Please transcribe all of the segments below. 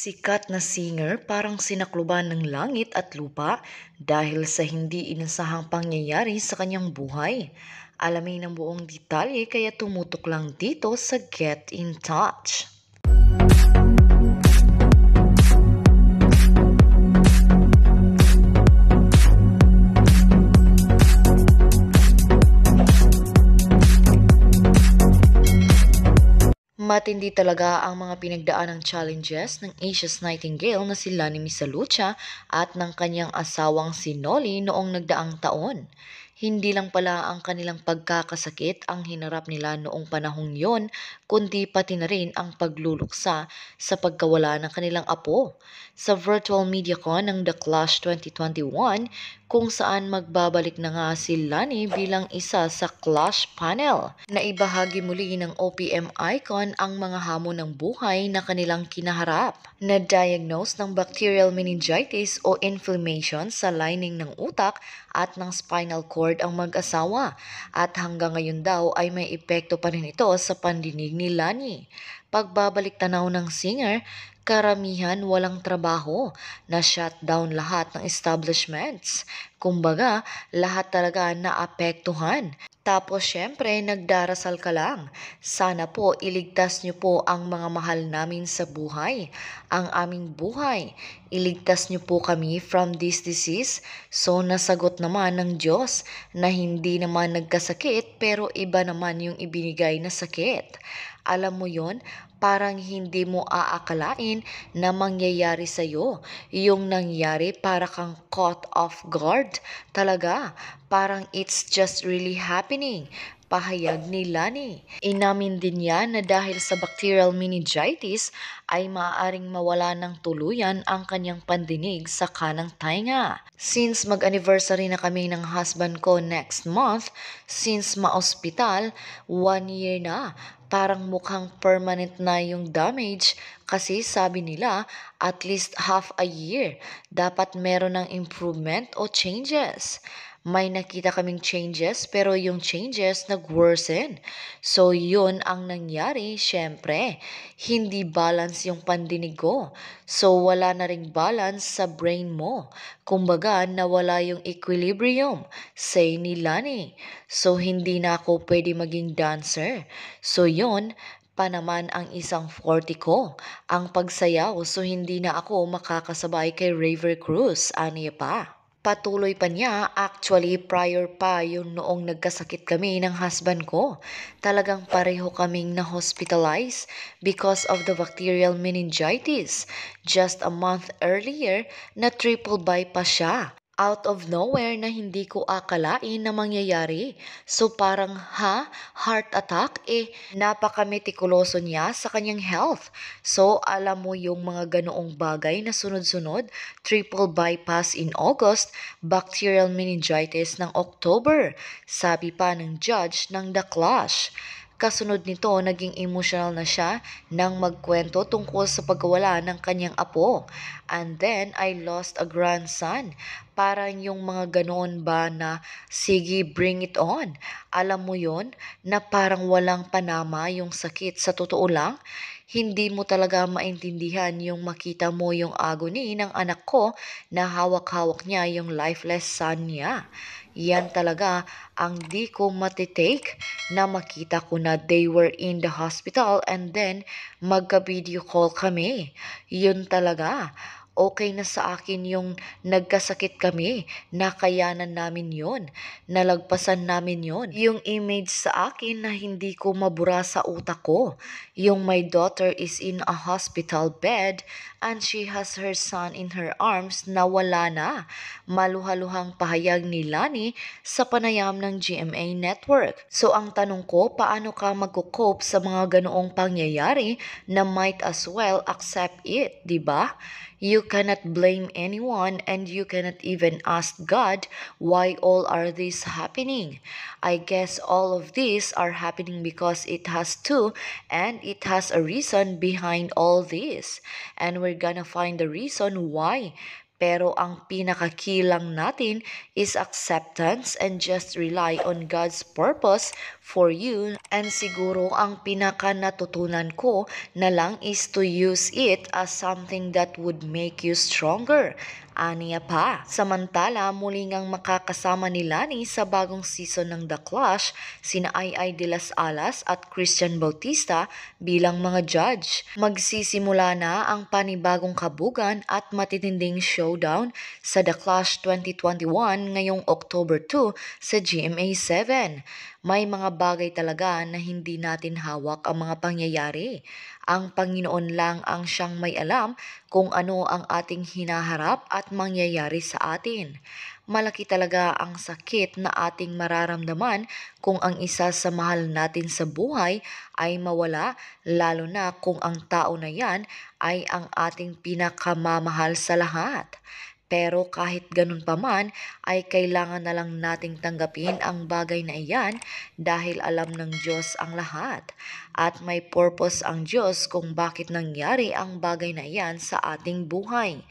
Sikat na singer parang sinakluban ng langit at lupa dahil sa hindi inasahang pangyayari sa kanyang buhay. Alamin ang buong detalye kaya tumutok lang dito sa Get in Touch. Matindi talaga ang mga pinagdaanang challenges ng Asia's Nightingale na si Lani Misalucha at ng kanyang asawang si Noli noong nagdaang taon. Hindi lang pala ang kanilang pagkakasakit ang hinarap nila noong panahong yon, kundi pati na rin ang pagluluksa sa pagkawala ng kanilang apo. Sa virtual MediaCon ng The Clash 2021, kung saan magbabalik na nga si Lani bilang isa sa Clash panel. Naibahagi muli ng OPM icon ang mga hamon ng buhay na kanilang kinaharap. Na-diagnose ng bacterial meningitis o inflammation sa lining ng utak at ng spinal cord ang mag-asawa at hanggang ngayon daw ay may epekto pa rin ito sa pandinig ni Lani. Pagbabalik tanaw ng singer, karamihan walang trabaho, na shutdown lahat ng establishments. Kumbaga, lahat talaga naapektuhan. Tapos syempre, nagdarasal ka lang. Sana po iligtas niyo po ang mga mahal namin sa buhay, ang aming buhay. Iligtas niyo po kami from this disease. So nasagot naman ng Diyos na hindi naman nagkasakit pero iba naman yung ibinigay na sakit. Alam mo yon, parang hindi mo aakalain na mangyayari sa'yo. Yung nangyari para kang caught off guard. Talaga, parang it's just really happening. Pahayag ni Lani. Inamin din niya na dahil sa bacterial meningitis ay maaaring mawala ng tuluyan ang kanyang pandinig sa kanang tainga. Since mag-anniversary na kami ng husband ko next month, since ma-ospital, 1 year na, parang mukhang permanent na yung damage kasi sabi nila at least half a year dapat meron ng improvement o changes. May nakita kaming changes pero yung changes nag-worsen. So yun ang nangyari, syempre. Hindi balance yung pandinig ko. So wala na ring balance sa brain mo. Kumbaga nawala yung equilibrium, say ni Lani. So hindi na ako pwede maging dancer. So yun, pa naman ang isang forte ko, ang pagsayaw, so hindi na ako makakasabay kay Raver Cruz, aniya pa. Patuloy pa niya, actually prior pa yung noong nagkasakit kami ng husband ko. Talagang pareho kaming na-hospitalize because of the bacterial meningitis. Just a month earlier, na triple bypass siya. Out of nowhere na hindi ko akalain na mangyayari. So parang heart attack? Napaka-metikuloso niya sa kanyang health. So alam mo yung mga ganoong bagay na sunod-sunod, triple bypass in August, bacterial meningitis ng October. Sabi pa ng judge ng The Clash. Kasunod nito, naging emotional na siya nang magkwento tungkol sa pagkawala ng kanyang apo. And then, I lost a grandson. Parang yung mga ganoon ba na, sige, bring it on. Alam mo yon na parang walang panama yung sakit. Sa totoo lang, hindi mo talaga maintindihan yung makita mo yung agony ng anak ko na hawak-hawak niya yung lifeless son niya. Yan talaga ang di ko matitake na makita ko na they were in the hospital and then magka-video call kami. Yun talaga. Okay na sa akin yung nagkasakit kami, nakayanan namin yon, nalagpasan namin yon. Yung image sa akin na hindi ko mabura sa utak ko, yung my daughter is in a hospital bed and she has her son in her arms na wala na. Maluhaluhang pahayag ni Lani sa panayam ng GMA Network. So ang tanong ko, paano ka magko-cope sa mga ganoong pangyayari na might as well accept it, di ba? You cannot blame anyone and you cannot even ask God why all are this happening. I guess all of these are happening because it has to and it has a reason behind all this. And we're gonna find the reason why Pero ang pinakakilang natin is acceptance and just rely on God's purpose for you. And siguro ang pinaka natutunan ko na lang is to use it as something that would make you stronger. Aniya pa. Samantala, muli ngang makakasama ni Lani sa bagong season ng The Clash, sina Ai de las Alas at Christian Bautista bilang mga judge. Magsisimula na ang panibagong kabugan at matitinding showdown sa The Clash 2021 ngayong October 2 sa GMA 7. May mga bagay talaga na hindi natin hawak ang mga pangyayari. Ang Panginoon lang ang siyang may alam kung ano ang ating hinaharap at mangyayari sa atin. Malaki talaga ang sakit na ating mararamdaman kung ang isa sa mahal natin sa buhay ay mawala, lalo na kung ang tao na yan ay ang ating pinakamamahal sa lahat. Pero kahit ganun pa man, ay kailangan na lang nating tanggapin ang bagay na iyan dahil alam ng Diyos ang lahat. At may purpose ang Diyos kung bakit nangyari ang bagay na iyan sa ating buhay.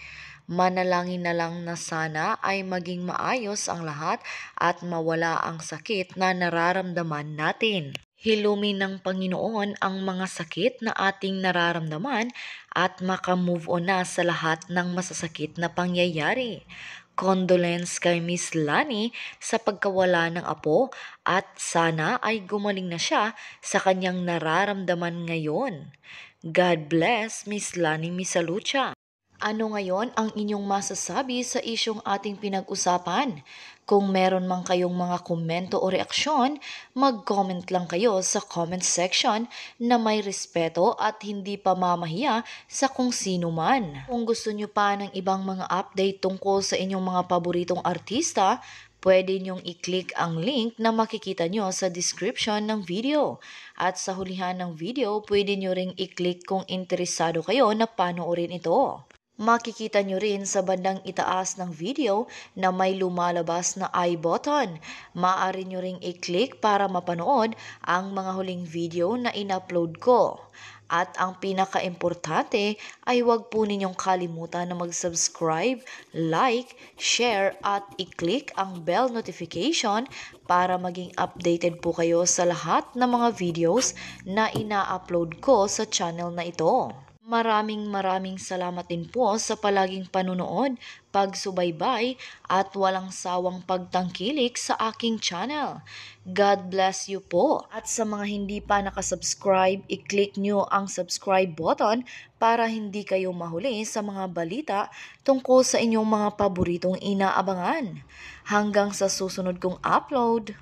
Manalangin na lang na sana ay maging maayos ang lahat at mawala ang sakit na nararamdaman natin. Hilumin ng Panginoon ang mga sakit na ating nararamdaman at makamove on na sa lahat ng masasakit na pangyayari. Condolence kay Miss Lani sa pagkawala ng apo at sana ay gumaling na siya sa kanyang nararamdaman ngayon. God bless Miss Lani Misalucha. Ano ngayon ang inyong masasabi sa isyong ating pinag-usapan? Kung meron man kayong mga komento o reaksyon, mag-comment lang kayo sa comment section na may respeto at hindi pa mamahiya sa kung sino man. Kung gusto nyo pa ng ibang mga update tungkol sa inyong mga paboritong artista, pwede nyong i-click ang link na makikita nyo sa description ng video. At sa hulihan ng video, pwede nyo ring i-click kung interesado kayo na panoorin ito. Makikita nyo rin sa bandang itaas ng video na may lumalabas na I button. Maaari nyo ring i-click para mapanood ang mga huling video na in-upload ko. At ang pinaka-importante ay huwag po ninyong kalimutan na mag-subscribe, like, share at i-click ang bell notification para maging updated po kayo sa lahat ng mga videos na ina-upload ko sa channel na ito. Maraming salamat din po sa palaging panunood, pagsubaybay at walang sawang pagtangkilik sa aking channel. God bless you po. At sa mga hindi pa nakasubscribe, i-click nyo ang subscribe button para hindi kayo mahuli sa mga balita tungkol sa inyong mga paboritong inaabangan. Hanggang sa susunod kong upload.